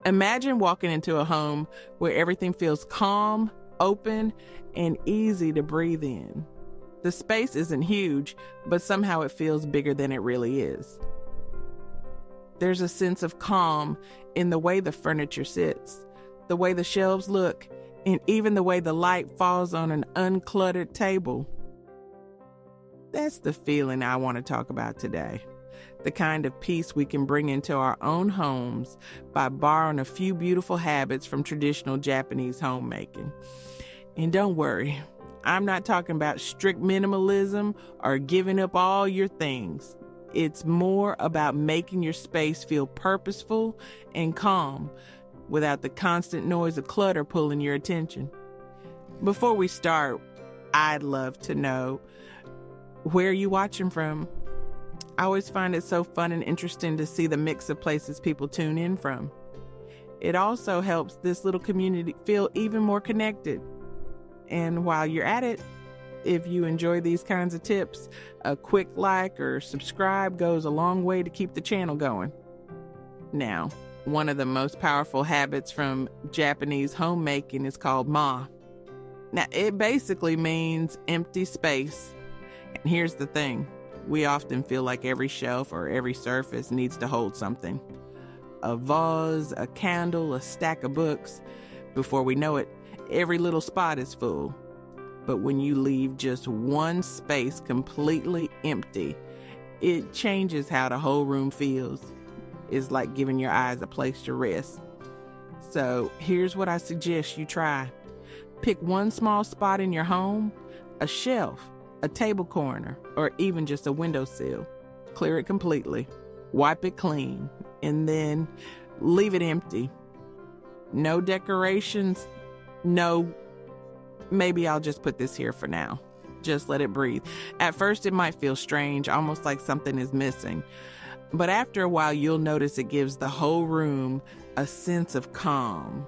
Imagine walking into a home where everything feels calm, open, and easy to breathe in. The space isn't huge, but somehow it feels bigger than it really is. There's a sense of calm in the way the furniture sits, the way the shelves look, and even the way the light falls on an uncluttered table. That's the feeling I want to talk about today. The kind of peace we can bring into our own homes by borrowing a few beautiful habits from traditional Japanese homemaking. And don't worry, I'm not talking about strict minimalism or giving up all your things. It's more about making your space feel purposeful and calm without the constant noise of clutter pulling your attention. Before we start, I'd love to know, where are you watching from? I always find it so fun and interesting to see the mix of places people tune in from. It also helps this little community feel even more connected. And while you're at it, if you enjoy these kinds of tips, a quick like or subscribe goes a long way to keep the channel going. Now, one of the most powerful habits from Japanese homemaking is called ma. Now, it basically means empty space. And here's the thing. We often feel like every shelf or every surface needs to hold something. A vase, a candle, a stack of books. Before we know it, every little spot is full. But when you leave just one space completely empty, it changes how the whole room feels. It's like giving your eyes a place to rest. So here's what I suggest you try. Pick one small spot in your home, a shelf, a table corner, or even just a windowsill. Clear it completely, wipe it clean, and then leave it empty. No decorations, no, maybe I'll just put this here for now. Just let it breathe. At first it might feel strange, almost like something is missing. But after a while you'll notice it gives the whole room a sense of calm.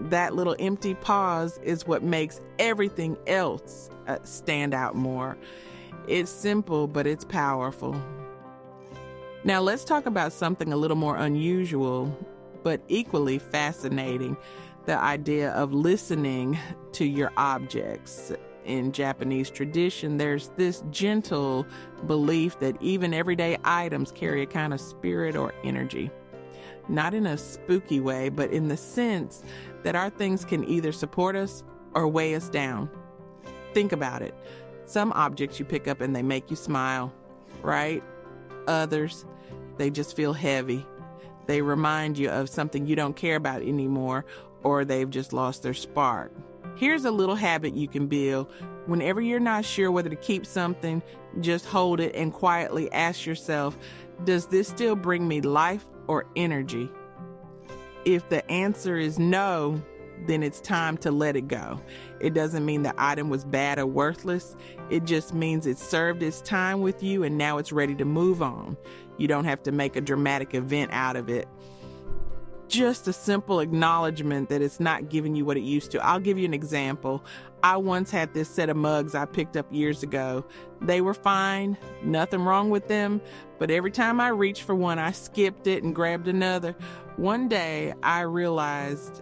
That little empty pause is what makes everything else stand out more. It's simple, but it's powerful. Now let's talk about something a little more unusual, but equally fascinating. The idea of listening to your objects. In Japanese tradition, there's this gentle belief that even everyday items carry a kind of spirit or energy. Not in a spooky way, but in the sense that our things can either support us or weigh us down. Think about it. Some objects you pick up and they make you smile, right? Others, they just feel heavy. They remind you of something you don't care about anymore, or they've just lost their spark. Here's a little habit you can build. Whenever you're not sure whether to keep something, just hold it and quietly ask yourself, does this still bring me life or energy? If the answer is no, then it's time to let it go. It doesn't mean the item was bad or worthless. It just means it served its time with you and now it's ready to move on. You don't have to make a dramatic event out of it. Just a simple acknowledgement that it's not giving you what it used to. I'll give you an example. I once had this set of mugs I picked up years ago. They were fine, nothing wrong with them, but every time I reached for one, I skipped it and grabbed another. One day, I realized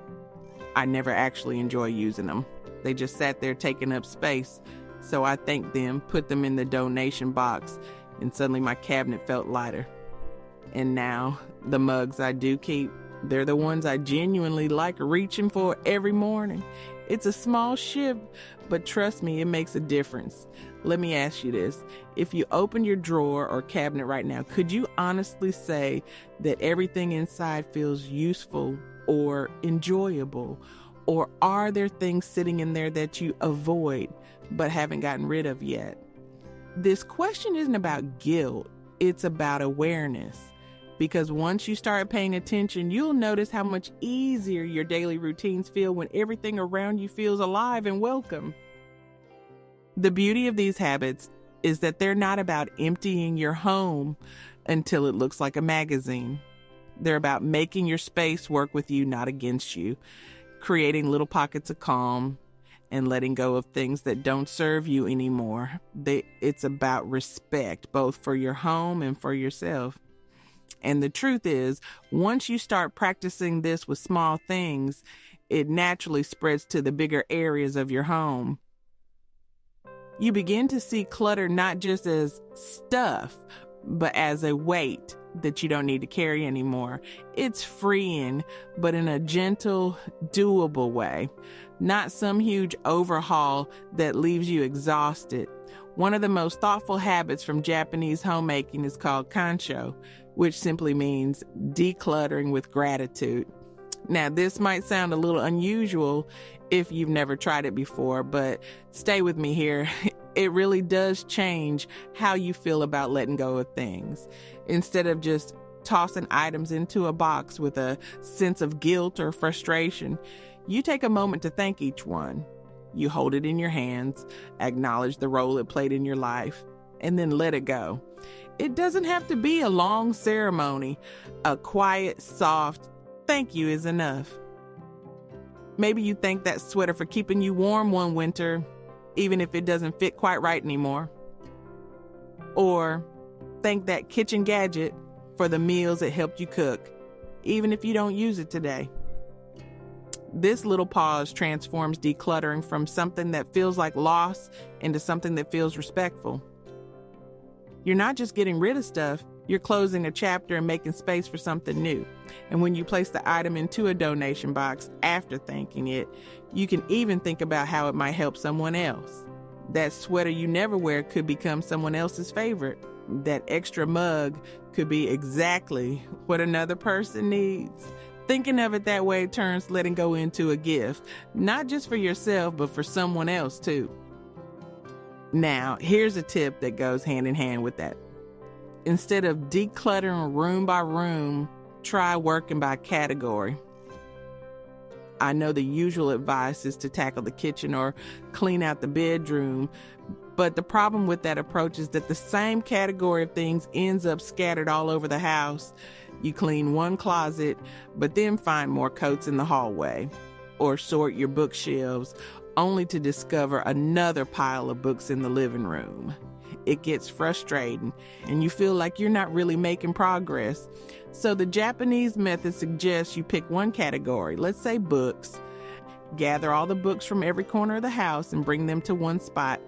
I never actually enjoy using them. They just sat there taking up space. So I thanked them, put them in the donation box, and suddenly my cabinet felt lighter. And now, the mugs I do keep, they're the ones I genuinely like reaching for every morning. It's a small shift, but trust me, it makes a difference. Let me ask you this. If you open your drawer or cabinet right now, could you honestly say that everything inside feels useful or enjoyable? Or are there things sitting in there that you avoid but haven't gotten rid of yet? This question isn't about guilt. It's about awareness. Because once you start paying attention, you'll notice how much easier your daily routines feel when everything around you feels alive and welcome. The beauty of these habits is that they're not about emptying your home until it looks like a magazine. They're about making your space work with you, not against you, creating little pockets of calm and letting go of things that don't serve you anymore. It's about respect, both for your home and for yourself. And the truth is, once you start practicing this with small things, it naturally spreads to the bigger areas of your home. You begin to see clutter not just as stuff, but as a weight that you don't need to carry anymore. It's freeing, but in a gentle, doable way, not some huge overhaul that leaves you exhausted. One of the most thoughtful habits from Japanese homemaking is called kansho, which simply means decluttering with gratitude. Now, this might sound a little unusual if you've never tried it before, but stay with me here. It really does change how you feel about letting go of things. Instead of just tossing items into a box with a sense of guilt or frustration, you take a moment to thank each one. You hold it in your hands, acknowledge the role it played in your life, and then let it go. It doesn't have to be a long ceremony. A quiet, soft thank you is enough. Maybe you thank that sweater for keeping you warm one winter, even if it doesn't fit quite right anymore. Or thank that kitchen gadget for the meals it helped you cook, even if you don't use it today. This little pause transforms decluttering from something that feels like loss into something that feels respectful. You're not just getting rid of stuff, you're closing a chapter and making space for something new. And when you place the item into a donation box after thanking it, you can even think about how it might help someone else. That sweater you never wear could become someone else's favorite. That extra mug could be exactly what another person needs. Thinking of it that way turns letting go into a gift, not just for yourself, but for someone else too. Now, here's a tip that goes hand in hand with that. Instead of decluttering room by room, try working by category. I know the usual advice is to tackle the kitchen or clean out the bedroom, but the problem with that approach is that the same category of things ends up scattered all over the house. You clean one closet, but then find more coats in the hallway, or sort your bookshelves, only to discover another pile of books in the living room. It gets frustrating, and you feel like you're not really making progress. So the Japanese method suggests you pick one category, let's say books, gather all the books from every corner of the house and bring them to one spot.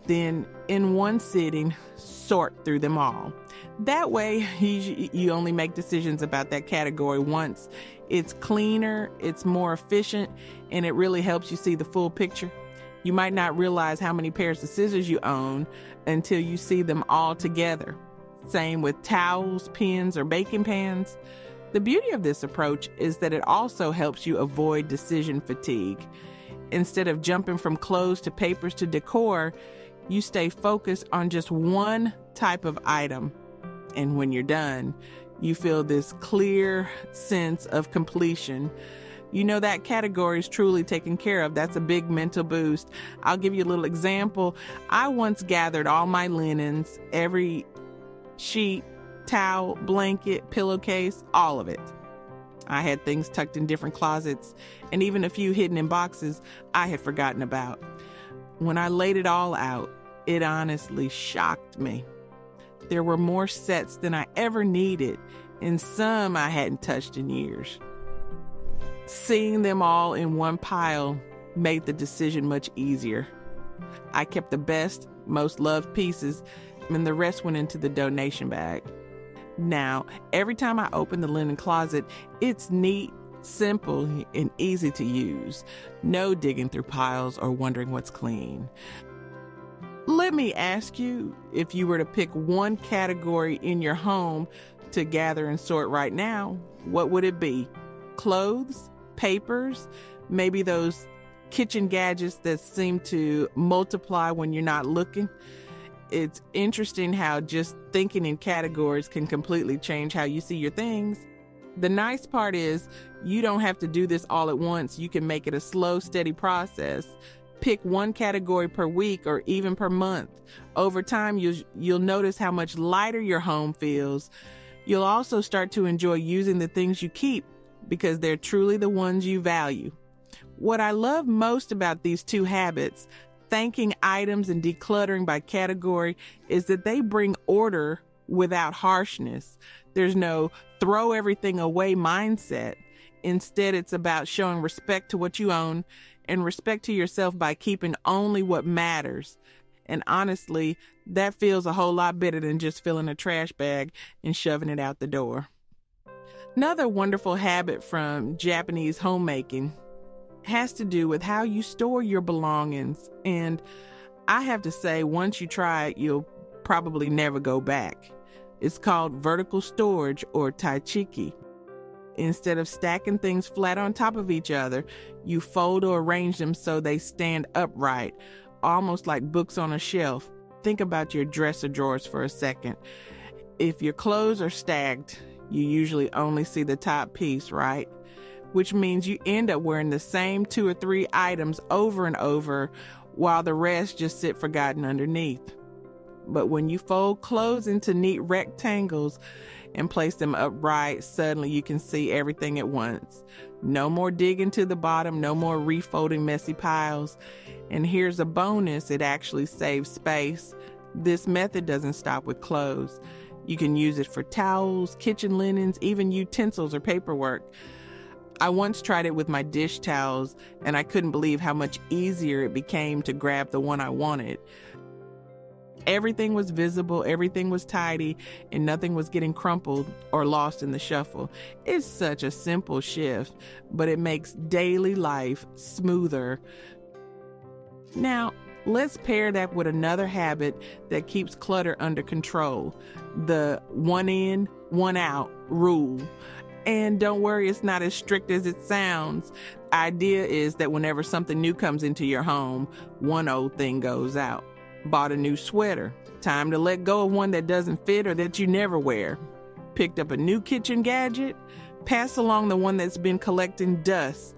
Then, in one sitting, sort through them all. That way, you only make decisions about that category once. It's cleaner, it's more efficient, and it really helps you see the full picture. You might not realize how many pairs of scissors you own until you see them all together. Same with towels, pens, or baking pans. The beauty of this approach is that it also helps you avoid decision fatigue. Instead of jumping from clothes to papers to decor, you stay focused on just one type of item. And when you're done, you feel this clear sense of completion. You know that category is truly taken care of. That's a big mental boost. I'll give you a little example. I once gathered all my linens, every sheet, towel, blanket, pillowcase, all of it. I had things tucked in different closets and even a few hidden in boxes I had forgotten about. When I laid it all out, it honestly shocked me. There were more sets than I ever needed, and some I hadn't touched in years. Seeing them all in one pile made the decision much easier. I kept the best, most loved pieces, and the rest went into the donation bag. Now, every time I open the linen closet, it's neat, simple, and easy to use. No digging through piles or wondering what's clean. Let me ask you, if you were to pick one category in your home to gather and sort right now, what would it be? Clothes? Papers? Maybe those kitchen gadgets that seem to multiply when you're not looking? It's interesting how just thinking in categories can completely change how you see your things. The nice part is you don't have to do this all at once. You can make it a slow, steady process. Pick one category per week or even per month. Over time, you'll notice how much lighter your home feels. You'll also start to enjoy using the things you keep because they're truly the ones you value. What I love most about these two habits, thanking items and decluttering by category, is that they bring order without harshness. There's no throw everything away mindset. Instead, it's about showing respect to what you own and respect to yourself by keeping only what matters. And honestly, that feels a whole lot better than just filling a trash bag and shoving it out the door. Another wonderful habit from Japanese homemaking has to do with how you store your belongings. And I have to say, once you try it, you'll probably never go back. It's called vertical storage, or taichiki. Instead of stacking things flat on top of each other, you fold or arrange them so they stand upright, almost like books on a shelf. Think about your dresser drawers for a second. If your clothes are stacked, you usually only see the top piece, right? Which means you end up wearing the same 2 or 3 items over and over while the rest just sit forgotten underneath. But when you fold clothes into neat rectangles and place them upright, suddenly you can see everything at once. No more digging to the bottom, no more refolding messy piles. And here's a bonus, it actually saves space. This method doesn't stop with clothes. You can use it for towels, kitchen linens, even utensils or paperwork. I once tried it with my dish towels, and I couldn't believe how much easier it became to grab the one I wanted. Everything was visible, everything was tidy, and nothing was getting crumpled or lost in the shuffle. It's such a simple shift, but it makes daily life smoother. Now, let's pair that with another habit that keeps clutter under control, the one in, one out rule. And don't worry, it's not as strict as it sounds. Idea is that whenever something new comes into your home, one old thing goes out. Bought a new sweater. Time to let go of one that doesn't fit or that you never wear. Picked up a new kitchen gadget. Pass along the one that's been collecting dust.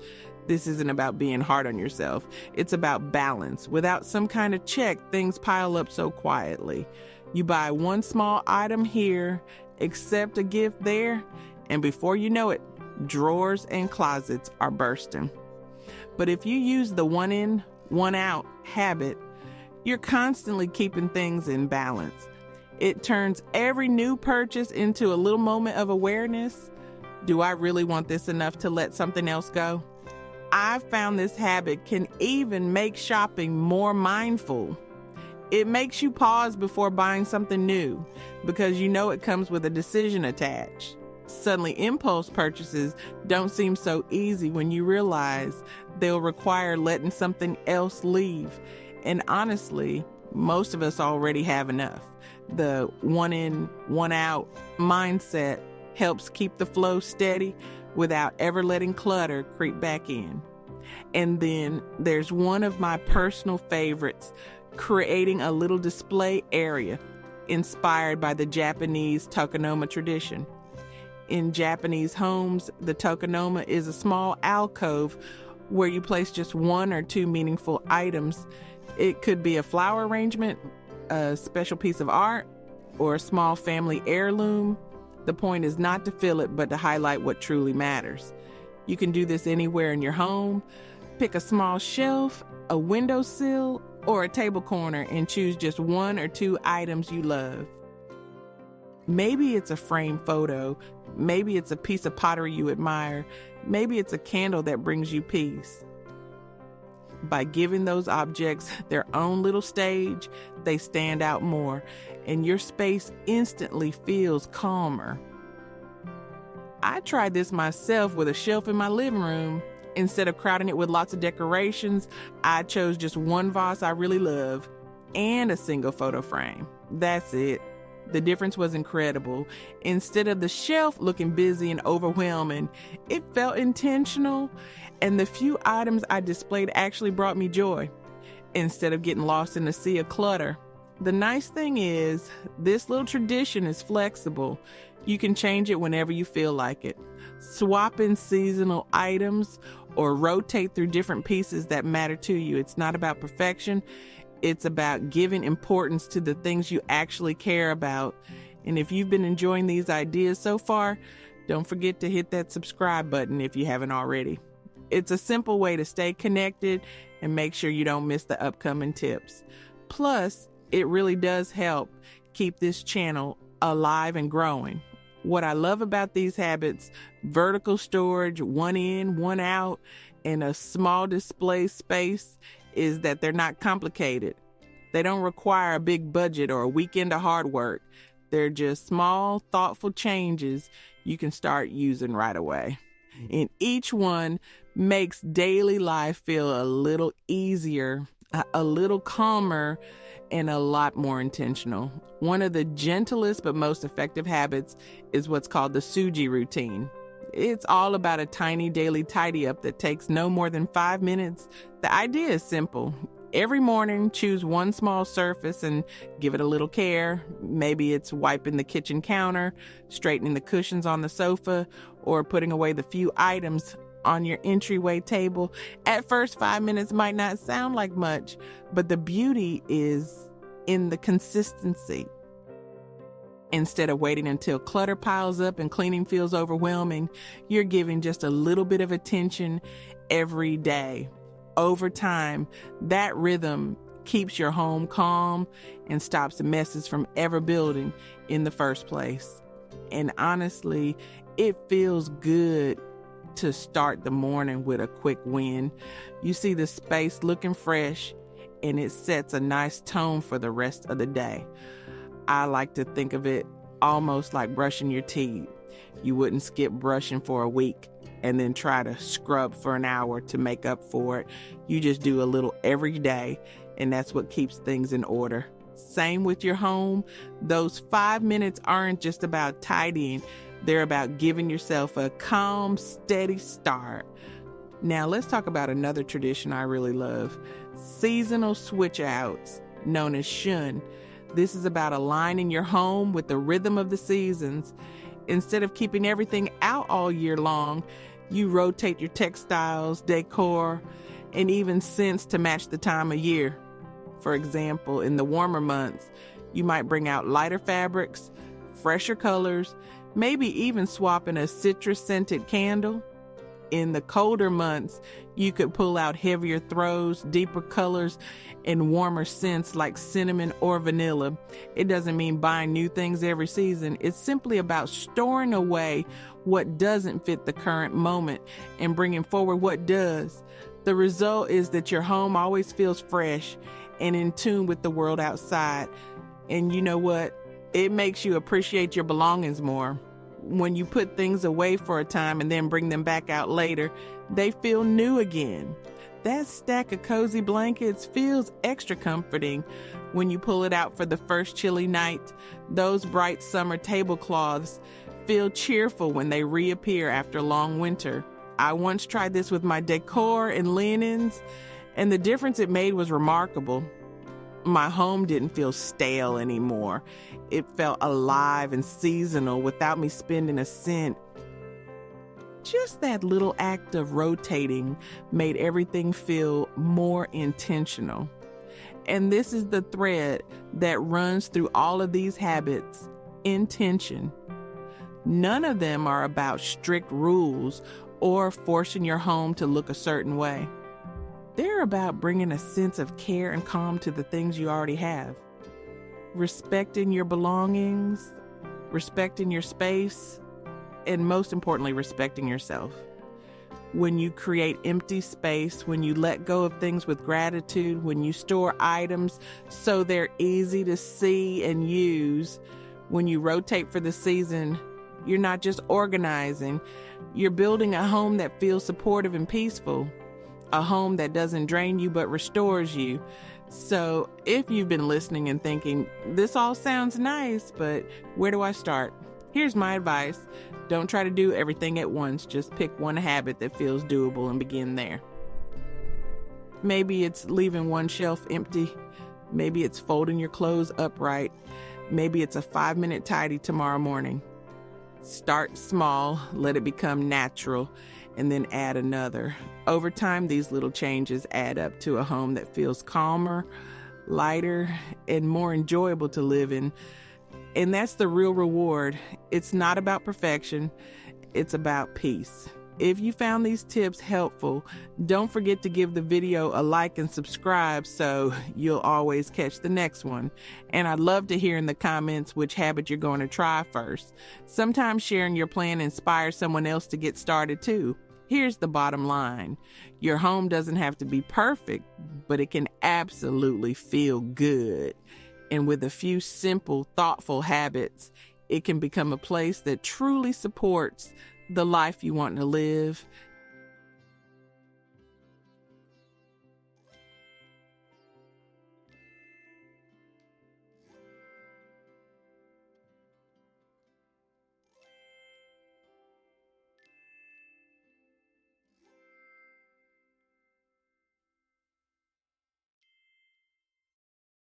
This isn't about being hard on yourself. It's about balance. Without some kind of check, things pile up so quietly. You buy one small item here, accept a gift there, and before you know it, drawers and closets are bursting. But if you use the one in, one out habit, you're constantly keeping things in balance. It turns every new purchase into a little moment of awareness. Do I really want this enough to let something else go? I've found this habit can even make shopping more mindful. It makes you pause before buying something new because you know it comes with a decision attached. Suddenly, impulse purchases don't seem so easy when you realize they'll require letting something else leave. And honestly, most of us already have enough. The one in, one out mindset helps keep the flow steady without ever letting clutter creep back in. And then there's one of my personal favorites, creating a little display area inspired by the Japanese tokonoma tradition. In Japanese homes, the tokonoma is a small alcove where you place just 1 or 2 meaningful items. It could be a flower arrangement, a special piece of art, or a small family heirloom. The point is not to fill it, but to highlight what truly matters. You can do this anywhere in your home. Pick a small shelf, a windowsill, or a table corner and choose just 1 or 2 items you love. Maybe it's a framed photo. Maybe it's a piece of pottery you admire. Maybe it's a candle that brings you peace. By giving those objects their own little stage, they stand out more, and your space instantly feels calmer. I tried this myself with a shelf in my living room. Instead of crowding it with lots of decorations, I chose just 1 vase I really love and a single photo frame. That's it. The difference was incredible. Instead of the shelf looking busy and overwhelming, it felt intentional, and the few items I displayed actually brought me joy instead of getting lost in the sea of clutter. The nice thing is, this little tradition is flexible. You can change it whenever you feel like it. Swap in seasonal items or rotate through different pieces that matter to you. It's not about perfection. It's about giving importance to the things you actually care about. And if you've been enjoying these ideas so far, don't forget to hit that subscribe button if you haven't already. It's a simple way to stay connected and make sure you don't miss the upcoming tips. Plus, it really does help keep this channel alive and growing. What I love about these habits, vertical storage, one in, one out, and a small display space, is that they're not complicated. They don't require a big budget or a weekend of hard work. They're just small, thoughtful changes you can start using right away. And each one makes daily life feel a little easier, a little calmer, and a lot more intentional. One of the gentlest but most effective habits is what's called the Suji routine. It's all about a tiny daily tidy up that takes no more than 5 minutes. The idea is simple. Every morning, choose one small surface and give it a little care. Maybe it's wiping the kitchen counter, straightening the cushions on the sofa, or putting away the few items on your entryway table. At first, 5 minutes might not sound like much, but the beauty is in the consistency. Instead of waiting until clutter piles up and cleaning feels overwhelming, you're giving just a little bit of attention every day. Over time, that rhythm keeps your home calm and stops messes from ever building in the first place. And honestly, it feels good to start the morning with a quick win. You see the space looking fresh, and it sets a nice tone for the rest of the day. I like to think of it almost like brushing your teeth. You wouldn't skip brushing for a week and then try to scrub for an hour to make up for it. You just do a little every day, and that's what keeps things in order. Same with your home. Those 5 minutes aren't just about tidying. They're about giving yourself a calm, steady start. Now let's talk about another tradition I really love. Seasonal switch outs, known as shun. This is about aligning your home with the rhythm of the seasons. Instead of keeping everything out all year long, you rotate your textiles, decor, and even scents to match the time of year. For example, in the warmer months, you might bring out lighter fabrics, fresher colors, maybe even swapping a citrus-scented candle. In the colder months, you could pull out heavier throws, deeper colors, and warmer scents like cinnamon or vanilla. It doesn't mean buying new things every season. It's simply about storing away what doesn't fit the current moment and bringing forward what does. The result is that your home always feels fresh and in tune with the world outside. And you know what? It makes you appreciate your belongings more. When you put things away for a time and then bring them back out later, they feel new again. That stack of cozy blankets feels extra comforting when you pull it out for the first chilly night. Those bright summer tablecloths feel cheerful when they reappear after long winter. I once tried this with my decor and linens, and the difference it made was remarkable. My home didn't feel stale anymore. It felt alive and seasonal without me spending a cent. Just that little act of rotating made everything feel more intentional. And this is the thread that runs through all of these habits: intention. None of them are about strict rules or forcing your home to look a certain way. They're about bringing a sense of care and calm to the things you already have. Respecting your belongings, respecting your space, and most importantly, respecting yourself. When you create empty space, when you let go of things with gratitude, when you store items so they're easy to see and use, when you rotate for the season, you're not just organizing, you're building a home that feels supportive and peaceful. A home that doesn't drain you but restores you. So if you've been listening and thinking, this all sounds nice, but where do I start? Here's my advice. Don't try to do everything at once. Just pick one habit that feels doable and begin there. Maybe it's leaving one shelf empty. Maybe it's folding your clothes upright. Maybe it's a 5-minute tidy tomorrow morning. Start small, let it become natural, and then add another. Over time, these little changes add up to a home that feels calmer, lighter, and more enjoyable to live in. And that's the real reward. It's not about perfection. It's about peace. If you found these tips helpful, don't forget to give the video a like and subscribe so you'll always catch the next one. And I'd love to hear in the comments which habit you're going to try first. Sometimes sharing your plan inspires someone else to get started too. Here's the bottom line. Your home doesn't have to be perfect, but it can absolutely feel good. And with a few simple, thoughtful habits, it can become a place that truly supports the life you want to live